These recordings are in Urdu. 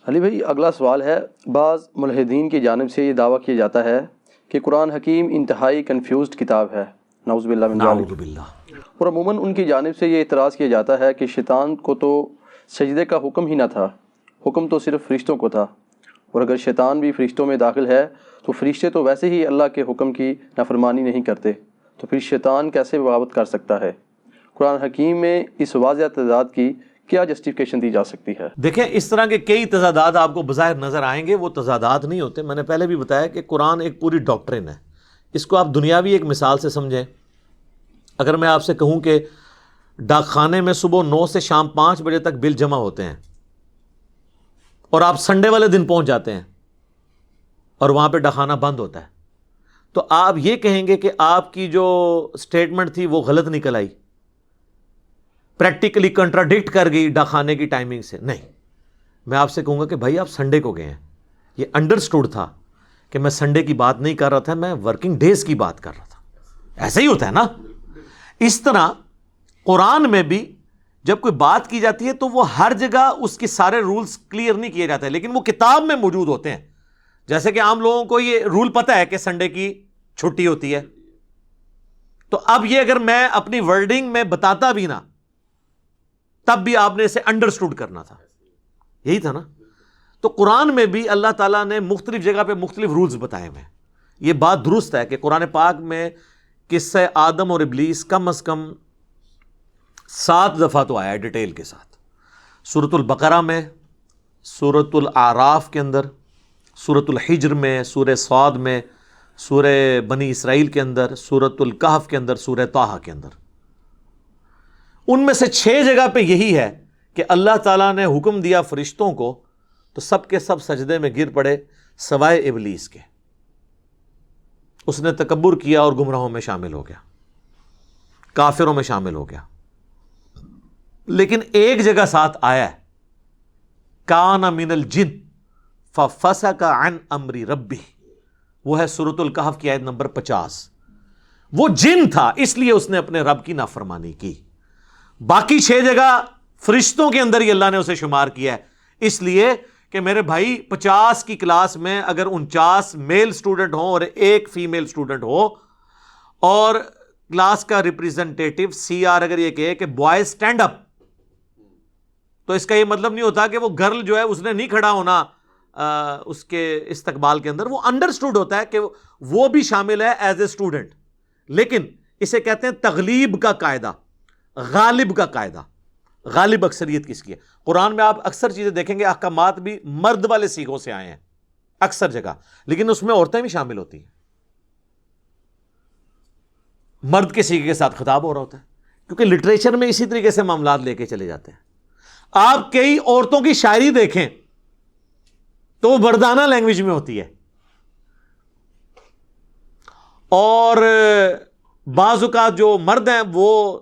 علی بھائی اگلا سوال ہے، بعض ملحدین کی جانب سے یہ دعویٰ کیا جاتا ہے کہ قرآن حکیم انتہائی کنفیوزڈ کتاب ہے، نعوذ باللہ من ذالک، نعوذ باللہ. اور عموماً ان کی جانب سے یہ اعتراض کیا جاتا ہے کہ شیطان کو تو سجدے کا حکم ہی نہ تھا، حکم تو صرف فرشتوں کو تھا، اور اگر شیطان بھی فرشتوں میں داخل ہے تو فرشتے تو ویسے ہی اللہ کے حکم کی نافرمانی نہیں کرتے، تو پھر شیطان کیسے بغاوت کر سکتا ہے؟ قرآن حکیم میں اس واضح تضاد کی کیا جسٹیفیکیشن دی جا سکتی ہے؟ دیکھیں اس طرح کے کئی تضادات آپ کو بظاہر نظر آئیں گے، وہ تضادات نہیں ہوتے. میں نے پہلے بھی بتایا کہ قرآن ایک پوری ڈاکٹرن ہے. اس کو آپ دنیاوی ایک مثال سے سمجھیں. اگر میں آپ سے کہوں کہ ڈاک خانے میں صبح 9 سے شام 5 بجے تک بل جمع ہوتے ہیں اور آپ سنڈے والے دن پہنچ جاتے ہیں اور وہاں پہ ڈاک خانہ بند ہوتا ہے، تو آپ یہ کہیں گے کہ آپ کی جو سٹیٹمنٹ تھی وہ غلط نکل آئی، پریکٹیکلی کنٹراڈکٹ کر گئی ڈاک خانے کی ٹائمنگ سے؟ نہیں. میں آپ سے کہوں گا کہ بھائی آپ سنڈے کو گئے ہیں، یہ انڈرسٹوڈ تھا کہ میں سنڈے کی بات نہیں کر رہا تھا، میں ورکنگ ڈیز کی بات کر رہا تھا. ایسا ہی ہوتا ہے نا. اس طرح قرآن میں بھی جب کوئی بات کی جاتی ہے تو وہ ہر جگہ اس کے سارے رولز کلیئر نہیں کیے جاتے، لیکن وہ کتاب میں موجود ہوتے ہیں. جیسے کہ عام لوگوں کو یہ رول پتہ ہے کہ سنڈے کی چھٹی ہوتی ہے، تو اب یہ اگر میں اپنی ورڈنگ میں بتاتا بھی نا تب بھی آپ نے اسے انڈرسٹوڈ کرنا تھا. یہی تھا نا. تو قرآن میں بھی اللہ تعالیٰ نے مختلف جگہ پہ مختلف رولز بتائے ہوئے ہیں. یہ بات درست ہے کہ قرآن پاک میں قصہ آدم اور ابلیس کم از کم 7 دفعہ تو آیا ہے ڈیٹیل کے ساتھ. سورۃ البقرہ میں، سورۃ الاعراف کے اندر، سورۃ الحجر میں، سورہ صاد میں، سورہ بنی اسرائیل کے اندر، سورۃ الکہف کے اندر، سورہ طٰہٰ کے اندر. ان میں سے 6 جگہ پہ یہی ہے کہ اللہ تعالیٰ نے حکم دیا فرشتوں کو تو سب کے سب سجدے میں گر پڑے سوائے ابلیس کے. اس نے تکبر کیا اور گمراہوں میں شامل ہو گیا، کافروں میں شامل ہو گیا. لیکن ایک جگہ ساتھ آیا ہے، کان من الجن ففسق عن امر ربہ، وہ ہے سورۃ الکہف کی آیت نمبر 50. وہ جن تھا اس لیے اس نے اپنے رب کی نافرمانی کی. باقی 6 جگہ فرشتوں کے اندر ہی اللہ نے اسے شمار کیا ہے، اس لیے کہ میرے بھائی 50 کی کلاس میں اگر 49 میل سٹوڈنٹ ہوں اور ایک فیمیل سٹوڈنٹ ہو، اور کلاس کا ریپریزنٹیٹو سی آر اگر یہ کہے کہ بوائز سٹینڈ اپ، تو اس کا یہ مطلب نہیں ہوتا کہ وہ گرل جو ہے اس نے نہیں کھڑا ہونا اس کے استقبال کے اندر. وہ انڈرسٹوڈ ہوتا ہے کہ وہ بھی شامل ہے ایز اے اسٹوڈنٹ. لیکن اسے کہتے ہیں تغلیب کا قاعدہ، غالب کا قاعدہ. غالب اکثریت کس کی ہے؟ قرآن میں آپ اکثر چیزیں دیکھیں گے، احکامات بھی مرد والے سیغوں سے آئے ہیں اکثر جگہ، لیکن اس میں عورتیں بھی شامل ہوتی ہیں. مرد کے سیغے کے ساتھ خطاب ہو رہا ہوتا ہے، کیونکہ لٹریچر میں اسی طریقے سے معاملات لے کے چلے جاتے ہیں. آپ کئی عورتوں کی شاعری دیکھیں تو وہ مردانہ لینگویج میں ہوتی ہے، اور بعض اوقات جو مرد ہیں وہ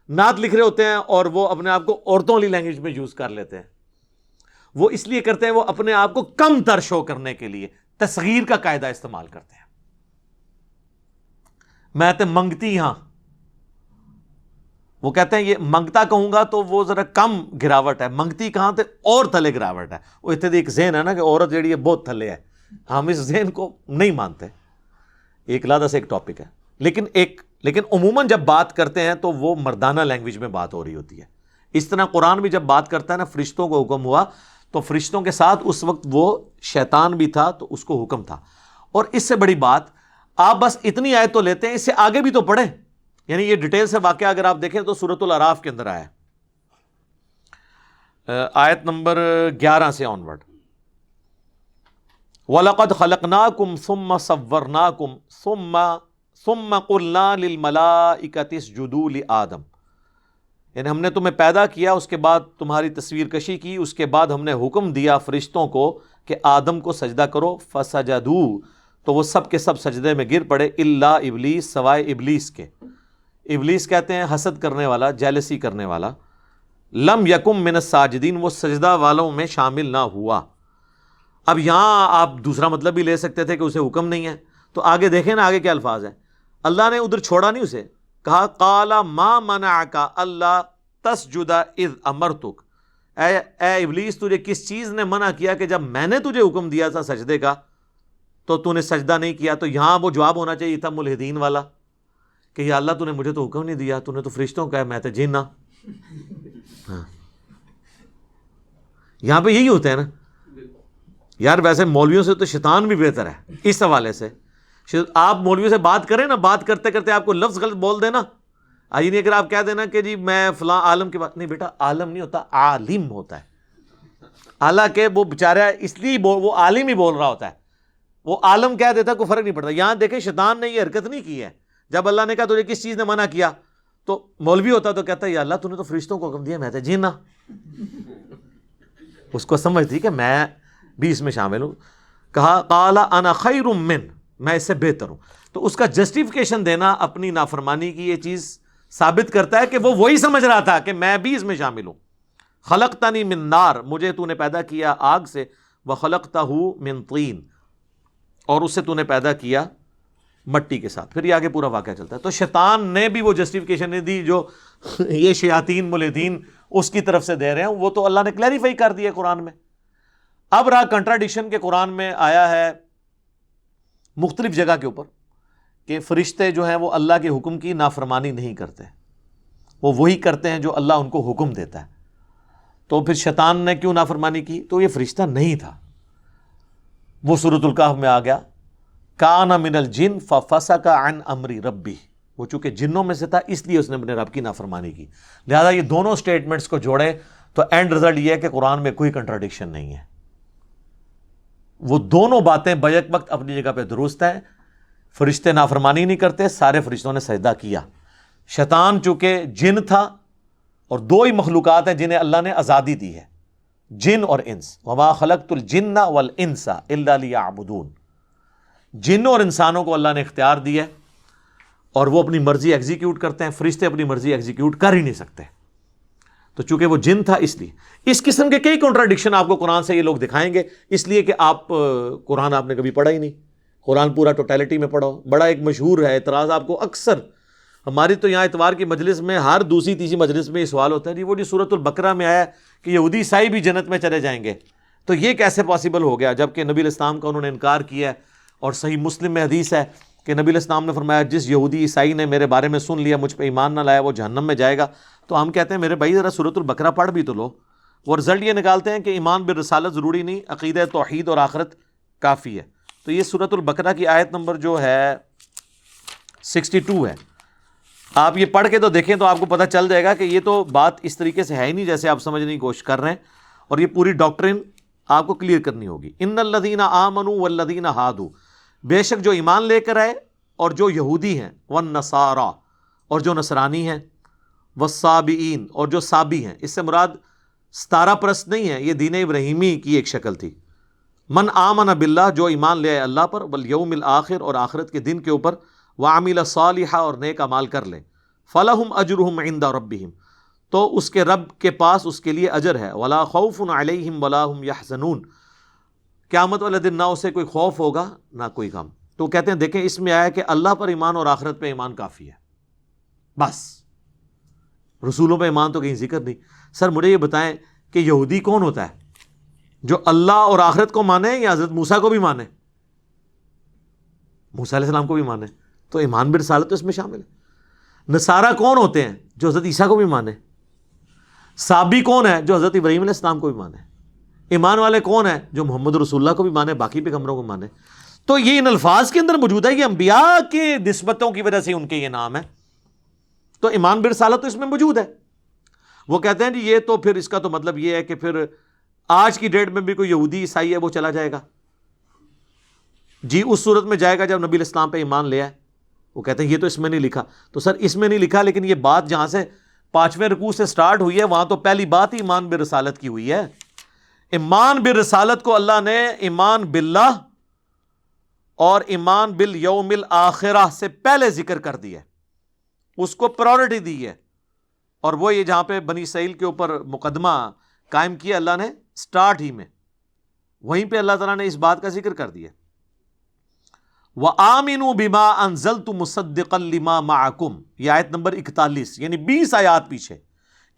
نعت لکھ رہے ہوتے ہیں اور وہ اپنے آپ کو عورتوں والی لینگویج میں یوز کر لیتے ہیں. وہ اس لیے کرتے ہیں، وہ اپنے آپ کو کم تر شو کرنے کے لیے تصغیر کا قاعدہ استعمال کرتے ہیں. میں تے منگتی ہاں، وہ کہتے ہیں یہ منگتا کہوں گا تو وہ ذرا کم گراوٹ ہے، منگتی کہاں تے اور تھلے گراوٹ ہے. وہ اتنے ایک ذہن ہے نا کہ عورت جیڑی ہے بہت تھلے ہے، ہم اس ذہن کو نہیں مانتے. ایک علیحدہ سے ایک ٹاپک ہے، لیکن عموماً جب بات کرتے ہیں تو وہ مردانہ لینگویج میں بات ہو رہی ہوتی ہے. اس طرح قرآن بھی جب بات کرتا ہے نا، فرشتوں کو حکم ہوا تو فرشتوں کے ساتھ اس وقت وہ شیطان بھی تھا تو اس کو حکم تھا. اور اس سے بڑی بات آپ بس اتنی آیت تو لیتے ہیں، اس سے آگے بھی تو پڑھیں. یعنی یہ ڈیٹیل سے واقعہ اگر آپ دیکھیں تو سورۃ الاعراف کے اندر آیا ہے، آیت نمبر 11 سے آنورڈ. وَلَقَدْ خَلَقْنَاكُمْ ثُمَّ صَوَّرْنَاكُمْ ثُمَّ قُلْنَا لِلْمَلَائِكَةِ اسْجُدُوا لِآدَمَ. یعنی ہم نے تمہیں پیدا کیا، اس کے بعد تمہاری تصویر کشی کی، اس کے بعد ہم نے حکم دیا فرشتوں کو کہ آدم کو سجدہ کرو. فَسَجَدُوا، تو وہ سب کے سب سجدے میں گر پڑے، الا ابلیس، سوائے ابلیس کے. ابلیس کہتے ہیں حسد کرنے والا، جیلسی کرنے والا. لم یکم من الساجدین، وہ سجدہ والوں میں شامل نہ ہوا. اب یہاں آپ دوسرا مطلب بھی لے سکتے تھے کہ اسے حکم نہیں ہے، تو آگے دیکھیں نا آگے کیا الفاظ ہیں. اللہ نے ادھر چھوڑا نہیں اسے، کہا قال ما منعک الا تسجد اذ امرتک. اے ابلیس تجھے کس چیز نے منع کیا کہ جب میں نے تجھے حکم دیا تھا سجدے کا تو تو نے سجدہ نہیں کیا؟ تو یہاں وہ جواب ہونا چاہیے تھا ملحدین والا کہ یا اللہ تو نے مجھے تو حکم نہیں دیا، تو نے تو فرشتوں کا ہے، میں تو جن ہاں۔ یہاں پہ یہی ہوتا ہے نا یار، ویسے مولویوں سے تو شیطان بھی بہتر ہے اس حوالے سے۔ آپ مولویوں سے بات کریں نا، بات کرتے کرتے آپ کو لفظ غلط بول دینا، آئی نہیں، اگر آپ کہہ دینا کہ جی میں فلاں عالم کی بات نہیں، بیٹا عالم نہیں ہوتا، عالم ہوتا ہے۔ حالانکہ وہ بیچارہ اس لیے وہ عالم ہی بول رہا ہوتا ہے، وہ عالم کہہ دیتا، کوئی فرق نہیں پڑتا۔ یہاں دیکھیں شیطان نے یہ حرکت نہیں کی ہے، جب اللہ نے کہا تجھے کس چیز نے منع کیا، تو مولوی ہوتا تو کہتا ہے یا اللہ تو نے تو فرشتوں کو حکم دیا، میں تو جینا۔ اس کو سمجھ تھی کہ میں بھی اس میں شامل ہوں۔ کہا قال انا خیر من، میں اس سے بہتر ہوں۔ تو اس کا جسٹیفیکیشن دینا اپنی نافرمانی کی یہ چیز ثابت کرتا ہے کہ وہ وہی سمجھ رہا تھا کہ میں بھی اس میں شامل ہوں۔ خلقتنی من نار، مجھے تو نے پیدا کیا آگ سے، وخلقتہ من طین، اور اس سے تو نے پیدا کیا مٹی کے ساتھ۔ پھر یہ آگے پورا واقعہ چلتا ہے۔ تو شیطان نے بھی وہ جسٹیفیکیشن نہیں دی جو یہ شیاطین ملحدین اس کی طرف سے دے رہے ہیں، وہ تو اللہ نے کلیریفائی کر دیا قرآن میں۔ اب رہا کنٹراڈکشن کے قرآن میں آیا ہے مختلف جگہ کے اوپر کہ فرشتے جو ہیں وہ اللہ کے حکم کی نافرمانی نہیں کرتے، وہ وہی کرتے ہیں جو اللہ ان کو حکم دیتا ہے۔ تو پھر شیطان نے کیوں نافرمانی کی؟ تو یہ فرشتہ نہیں تھا، وہ سورۃ الکہف میں آ گیا، کان من الجن ففسق عن امر ربی، وہ چونکہ جنوں میں سے تھا اس لیے اس نے اپنے رب کی نافرمانی کی۔ لہذا یہ دونوں سٹیٹمنٹس کو جوڑے تو اینڈ رزلٹ یہ ہے کہ قرآن میں کوئی کنٹراڈکشن نہیں ہے، وہ دونوں باتیں بیک وقت اپنی جگہ پہ درست ہیں۔ فرشتے نافرمانی نہیں کرتے، سارے فرشتوں نے سجدہ کیا۔ شیطان چونکہ جن تھا، اور دو ہی مخلوقات ہیں جنہیں اللہ نے آزادی دی ہے، جن اور انس، وما خلقت الجن والانس الا لیعبدون، جنوں اور انسانوں کو اللہ نے اختیار دیا ہے اور وہ اپنی مرضی ایگزیکیوٹ کرتے ہیں، فرشتے اپنی مرضی ایگزیکیوٹ کر ہی نہیں سکتے۔ تو چونکہ وہ جن تھا اس لیے اس قسم کے کئی کنٹراڈکشن آپ کو قرآن سے یہ لوگ دکھائیں گے، اس لیے کہ آپ قرآن آپ نے کبھی پڑھا ہی نہیں، قرآن پورا ٹوٹیلٹی میں پڑھو۔ بڑا ایک مشہور ہے اعتراض، آپ کو اکثر ہماری تو یہاں اتوار کی مجلس میں ہر دوسری تیسری مجلس میں یہ سوال ہوتا ہے، جی وہ جو سورۃ البقرہ میں آیا کہ یہودی عیسائی بھی جنت میں چلے جائیں گے، تو یہ کیسے پاسبل ہو گیا جبکہ نبی علیہ السلام کا انہوں نے انکار کیا ہے؟ اور صحیح مسلم میں حدیث ہے کہ نبی علیہ السلام نے فرمایا جس یہودی عیسائی نے میرے بارے میں سن لیا، مجھ پہ ایمان نہ لایا، وہ جہنم میں جائے گا۔ تو ہم کہتے ہیں میرے بھائی ذرا سورۃ البقرہ پڑھ بھی تو لو۔ وہ رزلٹ یہ نکالتے ہیں کہ ایمان بالرسالت ضروری نہیں، عقیدہ توحید اور آخرت کافی ہے۔ تو یہ سورۃ البقرہ کی آیت نمبر جو ہے 62 ہے، آپ یہ پڑھ کے تو دیکھیں تو آپ کو پتہ چل جائے گا کہ یہ تو بات اس طریقے سے ہے ہی نہیں جیسے آپ سمجھنے کی کوشش کر رہے ہیں، اور یہ پوری ڈاکٹرن آپ کو کلیئر کرنی ہوگی۔ ان الذین آمنوا والذین ہادوا، بے شک جو ایمان لے کر آئے اور جو یہودی ہیں، والنصارى، اور جو نصرانی ہیں، والصابئین، اور جو صابی ہیں، اس سے مراد ستارہ پرست نہیں ہے، یہ دین ابراہیمی کی ایک شکل تھی۔ من آمن باللہ، جو ایمان لے آئے اللہ پر، والیوم الآخر، اور آخرت کے دن کے اوپر، وعمل صالحا، اور نیک اعمال کر لے، فلہم اجرہم عند ربہم، تو اس کے رب کے پاس اس کے لیے اجر ہے، ولا خوف علیہم ولا ہم یحزنون، قیامت والے دن نہ اسے کوئی خوف ہوگا نہ کوئی غم۔ تو کہتے ہیں دیکھیں اس میں آیا کہ اللہ پر ایمان اور آخرت پہ ایمان کافی ہے، بس رسولوں پہ ایمان تو کہیں ذکر نہیں۔ سر مجھے یہ بتائیں کہ یہودی کون ہوتا ہے، جو اللہ اور آخرت کو مانے یا حضرت موسیٰ کو بھی مانے؟ موسیٰ علیہ السلام کو بھی مانے، تو ایمان برسالت تو اس میں شامل ہے۔ نصارہ کون ہوتے ہیں؟ جو حضرت عیسیٰ کو بھی مانے۔ صابی کون ہے؟ جو حضرت ابراہیم علیہ السلام کو بھی مانے۔ ایمان والے کون ہیں؟ جو محمد رسول اللہ کو بھی مانے، باقی پیغمبروں کو مانے۔ تو یہ ان الفاظ کے اندر موجود ہے، یہ انبیاء کے نسبتوں کی وجہ سے ان کے یہ نام ہے، تو ایمان برسالت تو اس میں موجود ہے۔ وہ کہتے ہیں جی یہ تو پھر اس کا تو مطلب یہ ہے کہ پھر آج کی ڈیٹ میں بھی کوئی یہودی عیسائی ہے وہ چلا جائے گا، جی اس صورت میں جائے گا جب نبی علیہ السلام پہ ایمان لے آئے۔ وہ کہتے ہیں یہ تو اس میں نہیں لکھا۔ تو سر اس میں نہیں لکھا، لیکن یہ بات جہاں سے 5ویں رکوع سے سٹارٹ ہوئی ہے وہاں تو پہلی بات ہی ایمان برسالت کی ہوئی ہے۔ ایمان برسالت کو اللہ نے ایمان باللہ اور ایمان بالیوم الآخرہ سے پہلے ذکر کر دیا ہے، اس کو پرائورٹی دی ہے، اور وہ یہ جہاں پہ بنی اسرائیل کے اوپر مقدمہ قائم کیا اللہ نے سٹارٹ ہی میں، وہیں پہ اللہ تعالیٰ نے اس بات کا ذکر کر دیا۔ وَآمِنُوا بِمَا أَنزَلْتُ مُصَدِّقًا لِمَا مَعَكُمْ، یہ آیت نمبر 41، یعنی 20 آیات پیچھے۔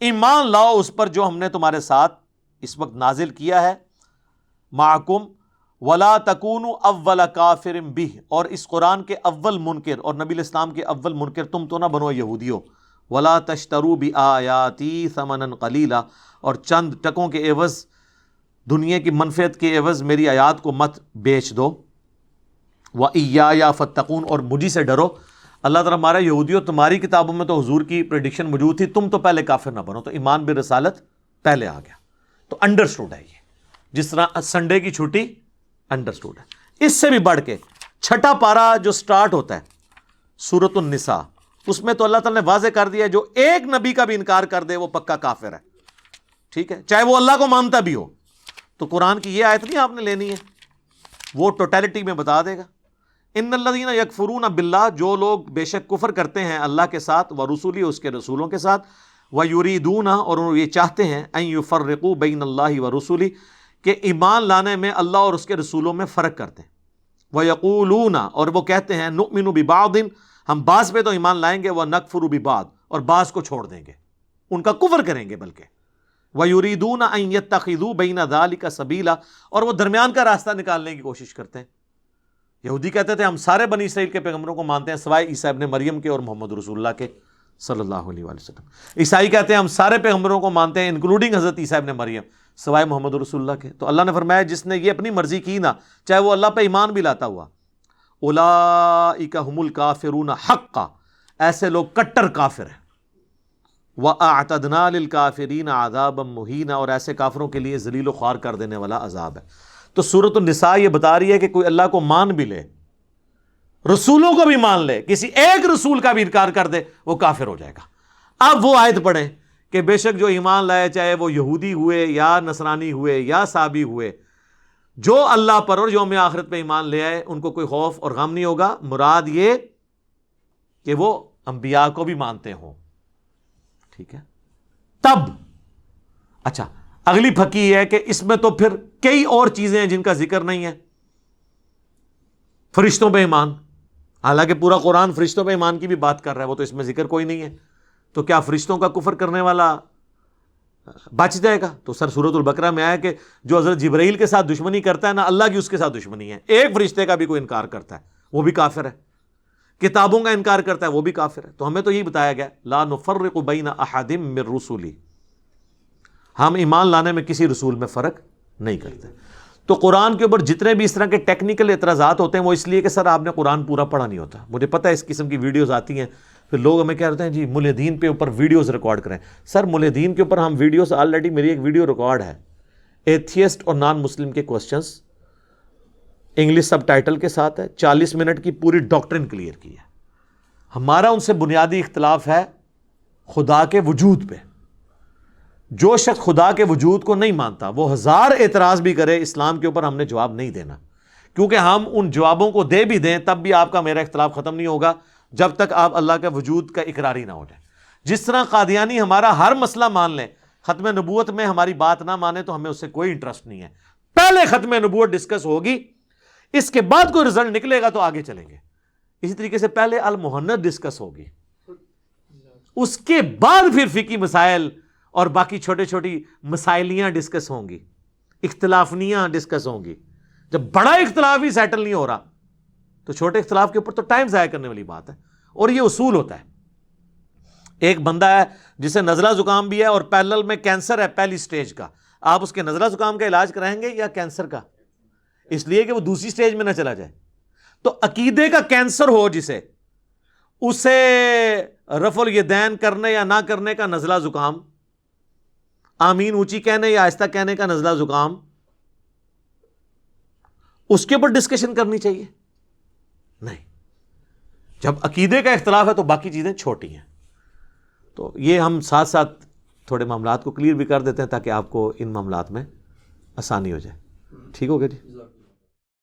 ایمان لاؤ اس پر جو ہم نے تمہارے ساتھ اس وقت نازل کیا ہے معکم ولا تکونوا اول کافر بہ، اور اس قرآن کے اول منکر اور نبی الاسلام کے اول منکر تم تو نہ بنو یہودیو، ولا تشتروا بآیاتی ثمنا قلیلا، اور چند ٹکوں کے عوض، دنیا کی منفعت کے عوض میری آیات کو مت بیچ دو، وإیایا فاتقون، اور مجھی سے ڈرو۔ اللہ تعالیٰ ہمارا یہودیو تمہاری کتابوں میں تو حضور کی پریڈکشن موجود تھی، تم تو پہلے کافر نہ بنو، تو ایمان بالرسالت پہلے آ گیا، تو انڈرسٹوڈ ہے یہ، جس طرح سنڈے کی چھٹی انڈرسٹوڈ ہے۔ اس سے بھی بڑھ کے چھٹا پارا جو سٹارٹ ہوتا ہے سورۃ النساء، اس میں تو اللہ تعالیٰ نے واضح کر دیا ہے جو ایک نبی کا بھی انکار کر دے وہ پکا کافر ہے، ٹھیک ہے، چاہے وہ اللہ کو مانتا بھی ہو۔ تو قرآن کی یہ آیت نہیں آپ نے لینی ہے، وہ ٹوٹیلٹی میں بتا دے گا۔ ان الذین یکفرون باللہ، جو لوگ بے شک کفر کرتے ہیں اللہ کے ساتھ، ورسولی، اس کے رسولوں کے ساتھ، ویریدون، اور یہ چاہتے ہیں، ان یفرقوا بین اللہ ورسولی، کہ ایمان لانے میں اللہ اور اس کے رسولوں میں فرق کرتے ہیں، ویقولون، اور وہ کہتے ہیں، نؤمن ببعض، ہم بعض پہ تو ایمان لائیں گے، ونکفر ببعض، اور بعض کو چھوڑ دیں گے، ان کا کفر کریں گے بلکہ، ویریدون ان یتخذوا بین ذلک سبیلا، اور وہ درمیان کا راستہ نکالنے کی کوشش کرتے ہیں۔ یہودی کہتے تھے ہم سارے بنی اسرائیل کے پیغمبروں کو مانتے ہیں سوائے عیسیٰ ابن مریم کے اور محمد رسول اللہ کے صلی اللہ علیہ وآلہ وسلم۔ عیسائی کہتے ہیں ہم سارے پیغمبروں کو مانتے ہیں انکلوڈنگ حضرت عیسیٰ ابن مریم سوائے محمد رسول اللہ کے۔ تو اللہ نے فرمایا جس نے یہ اپنی مرضی کی نا، چاہے وہ اللہ پہ ایمان بھی لاتا ہوا، اولئک ھم الکافرون حقا، ایسے لوگ کٹر کافر ہیں، وَأَعْتَدْنَا لِلْكَافِرِينَ عَذَابًا مُهِينًا، اور ایسے کافروں کے لیے ذلیل و خوار کر دینے والا عذاب ہے۔ تو سورۃ النساء یہ بتا رہی ہے کہ کوئی اللہ کو مان بھی لے، رسولوں کو بھی مان لے، کسی ایک رسول کا بھی انکار کر دے، وہ کافر ہو جائے گا۔ اب وہ آیت پڑھیں کہ بے شک جو ایمان لائے، چاہے وہ یہودی ہوئے یا نصرانی ہوئے یا صابی ہوئے، جو اللہ پر اور یوم آخرت پہ ایمان لے آئے، ان کو کوئی خوف اور غم نہیں ہوگا۔ مراد یہ کہ وہ انبیاء کو بھی مانتے ہوں، ٹھیک ہے۔ تب اچھا اگلی پھکی ہے کہ اس میں تو پھر کئی اور چیزیں ہیں جن کا ذکر نہیں ہے۔ فرشتوں پہ ایمان، حالانکہ پورا قرآن فرشتوں پہ ایمان کی بھی بات کر رہا ہے، وہ تو اس میں ذکر کوئی نہیں ہے، تو کیا فرشتوں کا کفر کرنے والا بچ جائے گا؟ تو سر سورۃ البقرہ میں آیا کہ جو حضرت جبرائیل کے ساتھ دشمنی کرتا ہے نا، اللہ کی اس کے ساتھ دشمنی ہے۔ ایک فرشتے کا بھی کوئی انکار کرتا ہے وہ بھی کافر ہے، کتابوں کا انکار کرتا ہے وہ بھی کافر ہے۔ تو ہمیں تو یہی بتایا گیا لا نفرق بین احد من رسلی، ہم ایمان لانے میں کسی رسول میں فرق نہیں کرتے۔ تو قرآن کے اوپر جتنے بھی اس طرح کے ٹیکنیکل اعتراضات ہوتے ہیں وہ اس لیے کہ سر آپ نے قرآن پورا پڑھا نہیں ہوتا۔ مجھے پتہ ہے اس قسم کی ویڈیوز آتی ہیں، پھر لوگ ہمیں کہہ رہتے ہیں جی ملحدین پہ اوپر ویڈیوز ریکارڈ کریں۔ سر ملحدین کے اوپر ہم ویڈیوز، آلریڈی میری ایک ویڈیو ریکارڈ ہے، ایتھیسٹ اور نان مسلم کے کوسچنز، انگلش سب ٹائٹل کے ساتھ ہے، 40 منٹ کی پوری ڈاکٹرن کلیئر کی ہے۔ ہمارا ان سے بنیادی اختلاف ہے خدا کے وجود پہ۔ جو شخص خدا کے وجود کو نہیں مانتا وہ ہزار اعتراض بھی کرے، اسلام کے اوپر ہم نے جواب نہیں دینا، کیونکہ ہم ان جوابوں کو دے بھی دیں تب بھی آپ کا میرا اختلاف ختم نہیں ہوگا جب تک آپ اللہ کے وجود کا اقراری نہ ہو جائے۔ جس طرح قادیانی ہمارا ہر مسئلہ مان لیں، ختم نبوت میں ہماری بات نہ مانے تو ہمیں اس سے کوئی انٹرسٹ نہیں ہے۔ پہلے ختم نبوت ڈسکس ہوگی، اس کے بعد کوئی رزلٹ نکلے گا تو آگے چلیں گے۔ اسی طریقے سے پہلے المحنت ڈسکس ہوگی، اس کے بعد پھر فقہی مسائل اور باقی چھوٹے چھوٹی مسائلیاں ڈسکس ہوں گی، اختلافنیاں ڈسکس ہوں گی۔ جب بڑا اختلاف ہی سیٹل نہیں ہو رہا تو چھوٹے اختلاف کے اوپر تو ٹائم ضائع کرنے والی بات ہے۔ اور یہ اصول ہوتا ہے، ایک بندہ ہے جسے نزلہ زکام بھی ہے اور پیرلل میں کینسر ہے پہلی سٹیج کا، آپ اس کے نزلہ زکام کا علاج کرائیں گے یا کینسر کا؟ اس لیے کہ وہ دوسری سٹیج میں نہ چلا جائے۔ تو عقیدے کا کینسر ہو جسے، اسے رفع الیدین کرنے یا نہ کرنے کا نزلہ زکام، آمین اونچی کہنے یا آہستہ کہنے کا نزلہ زکام، اس کے اوپر ڈسکشن کرنی چاہیے؟ نہیں۔ جب عقیدے کا اختلاف ہے تو باقی چیزیں چھوٹی ہیں۔ تو یہ ہم ساتھ ساتھ تھوڑے معاملات کو کلیئر بھی کر دیتے ہیں تاکہ آپ کو ان معاملات میں آسانی ہو جائے۔ ٹھیک ہو گیا جی؟